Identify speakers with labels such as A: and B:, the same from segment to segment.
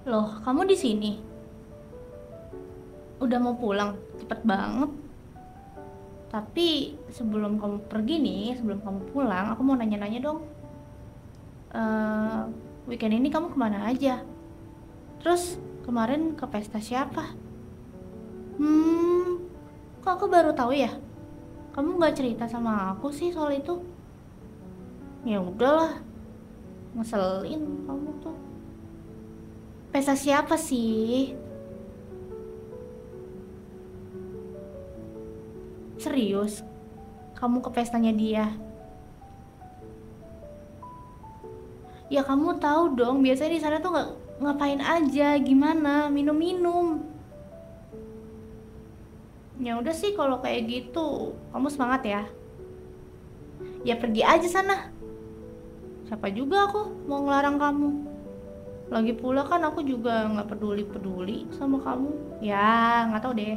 A: Loh, kamu di sini? Udah mau pulang? Cepet banget. Tapi sebelum kamu pergi nih, sebelum kamu pulang, aku mau nanya-nanya dong. eh Weekend ini kamu kemana aja? Terus kemarin ke pesta siapa? Hmm, kok aku baru tahu ya? Kamu nggak cerita sama aku sih soal itu? Ya udahlah, ngeselin kamu tuh. Pesta siapa sih? Serius? Kamu ke pestanya dia? Ya kamu tahu dong, biasanya di sana tuh nggak ngapain aja, gimana, minum-minum. Ya udah sih kalau kayak gitu, kamu semangat ya. Ya pergi aja sana. Siapa juga aku mau ngelarang kamu. Lagi pula kan aku juga nggak peduli-peduli sama kamu. Ya nggak tahu deh.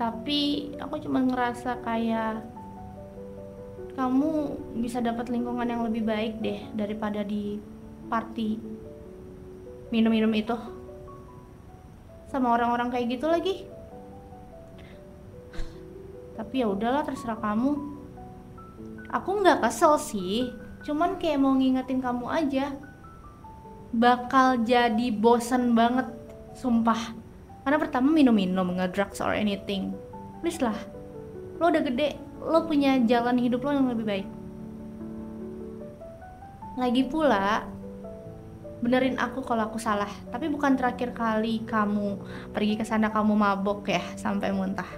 A: Tapi aku cuma ngerasa kayak kamu bisa dapat lingkungan yang lebih baik deh daripada di party minum-minum itu sama orang-orang kayak gitu lagi. Tapi ya udahlah terserah kamu. Aku nggak kesel sih, cuman kayak mau ngingetin kamu aja. Bakal jadi bosen banget, sumpah. Karena pertama minum-minum, nge-drugs or anything. Please lah, lo udah gede, lo punya jalan hidup lo yang lebih baik. Lagi pula, benerin aku kalau aku salah. Tapi bukan terakhir kali kamu pergi ke sana kamu mabok ya sampai muntah.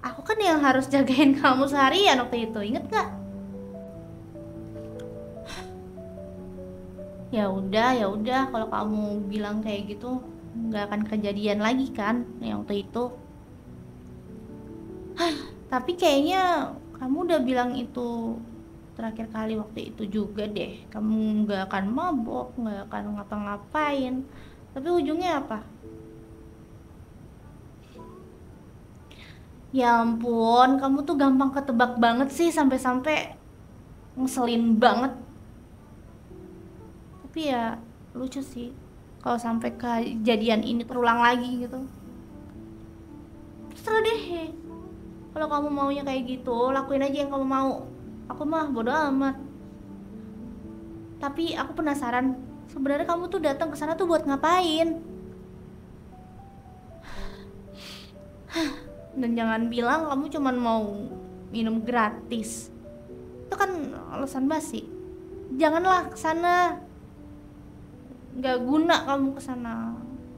A: Aku kan yang harus jagain kamu seharian waktu itu, inget gak? Ya udah kalau kamu bilang kayak gitu nggak akan kejadian lagi kan yang waktu itu. Tapi kayaknya kamu udah bilang itu terakhir kali waktu itu juga deh. Kamu nggak akan mabok, nggak akan ngapa-ngapain. Tapi ujungnya apa? Ya ampun, kamu tuh gampang ketebak banget sih sampai-sampai ngeselin banget. Tapi ya lucu sih kalau sampai kejadian ini terulang lagi gitu. Terserah deh. Kalau kamu maunya kayak gitu, lakuin aja yang kamu mau. Aku mah bodo amat. Tapi aku penasaran, sebenarnya kamu tuh datang ke sana tuh buat ngapain? Dan jangan bilang kamu cuman mau minum gratis. Itu kan alasan basi. Janganlah ke sana. Nggak guna kamu ke sana.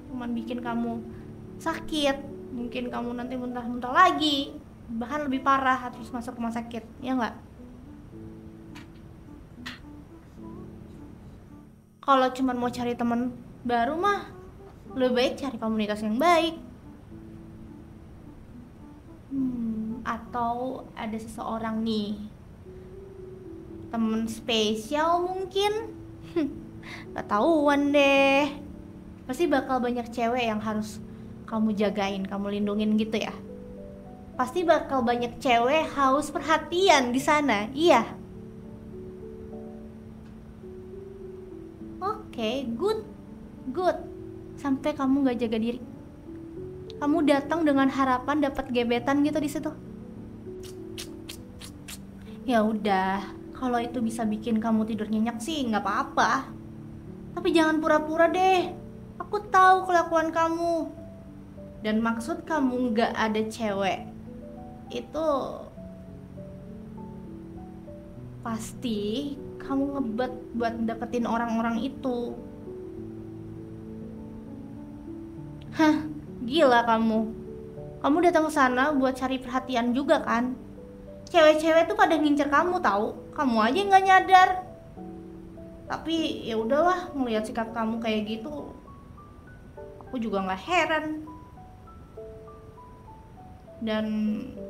A: Cuman bikin kamu sakit. Mungkin kamu nanti muntah-muntah lagi. Bahkan lebih parah harus masuk rumah sakit. Ya nggak? Kalau cuman mau cari teman baru mah lebih baik cari komunitas yang baik. Atau ada seseorang nih, temen spesial mungkin. Gak tahuan deh. Pasti bakal banyak cewek yang harus kamu jagain, kamu lindungin gitu ya. Pasti bakal banyak cewek haus perhatian di sana. Iya. Oke, good. Good. Sampai kamu gak jaga diri. Kamu datang dengan harapan dapat gebetan gitu di situ. Ya udah, kalau itu bisa bikin kamu tidur nyenyak sih nggak apa-apa. Tapi jangan pura-pura deh. Aku tahu kelakuan kamu. Dan maksud kamu nggak ada cewek. Itu pasti kamu ngebet buat dapetin orang-orang itu. Hah, gila kamu. Kamu datang ke sana buat cari perhatian juga kan? Cewek-cewek tuh pada ngincer kamu tahu. Kamu aja nggak nyadar. Tapi ya udahlah, ngelihat sikap kamu kayak gitu, aku juga nggak heran. Dan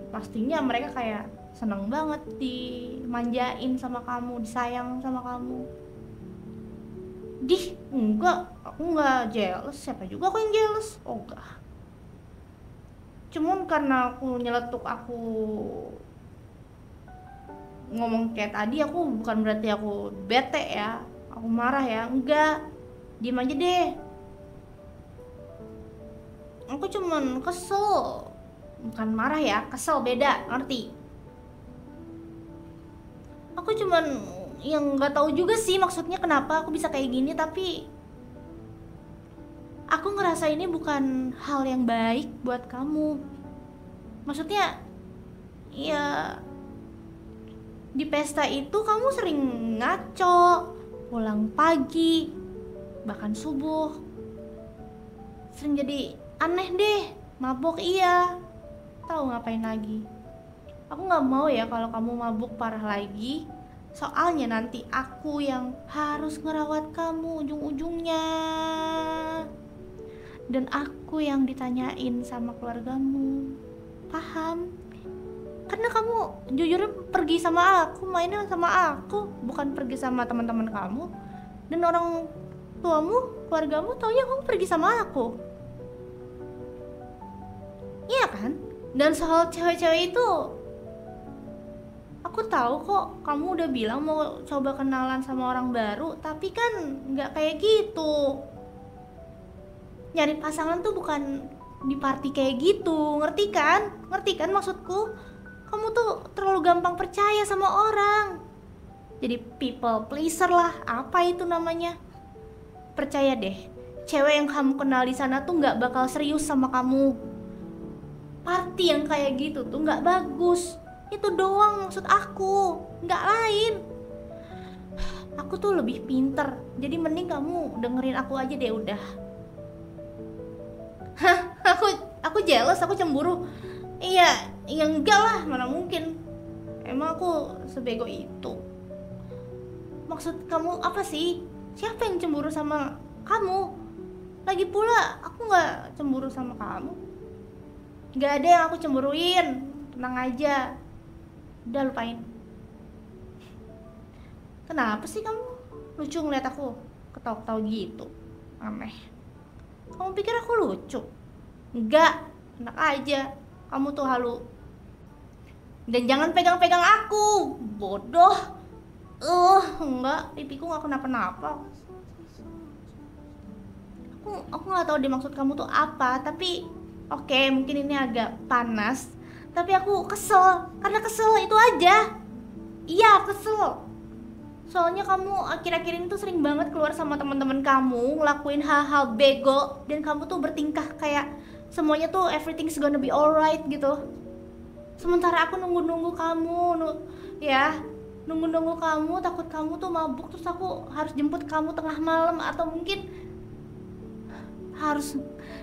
A: pastinya mereka kayak seneng banget dimanjain sama kamu, disayang sama kamu. Dih, enggak, aku nggak jealous. Siapa juga aku yang jealous? Oh enggak. Cuman karena aku nyeletuk, aku ngomong kayak tadi, aku bukan berarti aku bete ya. aku marah ya? Enggak, diem aja deh. Aku cuman kesel, bukan marah ya, kesel beda, ngerti? Aku cuman yang nggak tahu juga sih maksudnya kenapa aku bisa kayak gini, tapi aku ngerasa ini bukan hal yang baik buat kamu. Maksudnya ya di pesta itu kamu sering ngaco, pulang pagi, bahkan subuh. Sering jadi aneh deh, mabok iya. Tahu ngapain lagi? Aku nggak mau ya kalau kamu mabuk parah lagi. Soalnya nanti aku yang harus ngerawat kamu ujung-ujungnya. Dan aku yang ditanyain sama keluargamu. Paham? Karena kamu jujur pergi sama aku, mainnya sama aku, bukan pergi sama teman-teman kamu. Dan orang tuamu, keluargamu taunya kamu pergi sama aku. Iya kan? Dan soal cewek-cewek itu, aku tahu kok kamu udah bilang mau coba kenalan sama orang baru, tapi kan nggak kayak gitu. Nyari pasangan tuh bukan di party kayak gitu, ngerti kan? Ngerti kan maksudku? Kamu tuh terlalu gampang percaya sama orang. Jadi people pleaser lah, apa itu namanya? Percaya deh, cewek yang kamu kenal di sana tuh nggak bakal serius sama kamu. Party yang kayak gitu tuh nggak bagus. Itu doang maksud aku, nggak lain. Aku tuh lebih pinter, jadi mending kamu dengerin aku aja deh udah. Hah, aku jealous, aku cemburu. Iya, ya enggak lah, mana mungkin. Emang aku sebego itu? Maksud kamu apa sih? Siapa yang cemburu sama kamu? Lagi pula aku nggak cemburu sama kamu. Nggak ada yang aku cemburuin, tenang aja. Udah lupain. Kenapa sih kamu lucu ngeliat aku ketawa-ketawa gitu? Aneh. Kamu pikir aku lucu? Enggak, enak aja. Kamu tuh halu. Dan jangan pegang-pegang aku, bodoh. Enggak, pipiku nggak kenapa-napa. Aku nggak tahu deh maksud kamu tuh apa, tapi oke, mungkin ini agak panas. Tapi aku kesel, karena kesel itu aja. Iya, kesel. Soalnya kamu akhir-akhir ini tuh sering banget keluar sama teman-teman kamu, ngelakuin hal-hal bego, dan kamu tuh bertingkah kayak semuanya tuh everything's gonna be alright gitu. Sementara aku nunggu-nunggu kamu, nunggu-nunggu kamu, takut kamu tuh mabuk, terus aku harus jemput kamu tengah malam, atau mungkin harus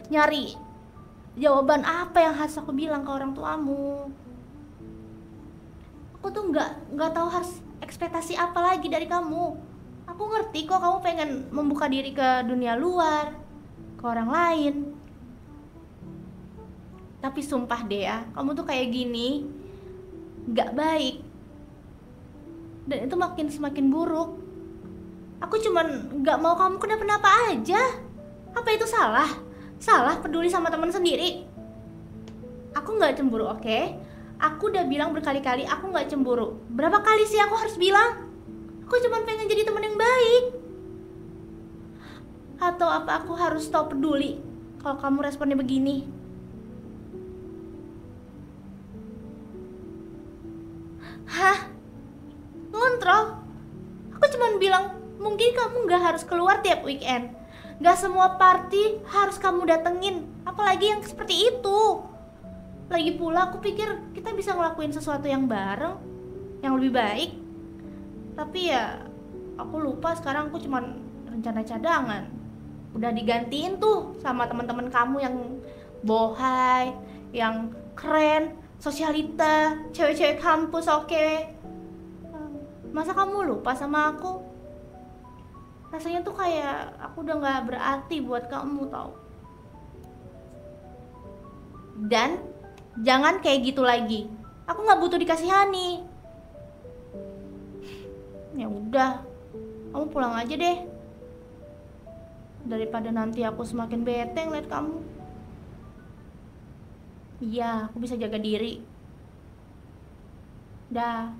A: nyari jawaban apa yang harus aku bilang ke orang tuamu. Aku tuh nggak tahu harus ekspektasi apa lagi dari kamu. Aku ngerti kok kamu pengen membuka diri ke dunia luar, ke orang lain. Tapi sumpah deh ya, kamu tuh kayak gini nggak baik. Dan itu semakin buruk. Aku cuman nggak mau kamu kenapa-napa aja. Apa itu salah? Salah peduli sama teman sendiri? Aku nggak cemburu, oke? Aku udah bilang berkali-kali aku nggak cemburu. Berapa kali sih aku harus bilang? Aku cuma pengen jadi teman yang baik. Atau apa aku harus stop peduli kalau kamu responnya begini? Hah? Ngontrol? Aku cuma bilang mungkin kamu nggak harus keluar tiap weekend. Nggak semua party harus kamu datengin. Apalagi yang seperti itu. Lagi pula aku pikir kita bisa ngelakuin sesuatu yang bareng, yang lebih baik. Tapi ya aku lupa sekarang aku cuman rencana cadangan. Udah digantiin tuh sama teman-teman kamu yang bohai, yang keren, sosialita, cewek-cewek kampus, oke. Masa kamu lupa sama aku? Rasanya tuh kayak aku udah gak berarti buat kamu tau. Dan jangan kayak gitu lagi. Aku gak butuh dikasihani. Ya udah, kamu pulang aja deh. Daripada nanti aku semakin bete ngeliat kamu. Iya, aku bisa jaga diri. Dah.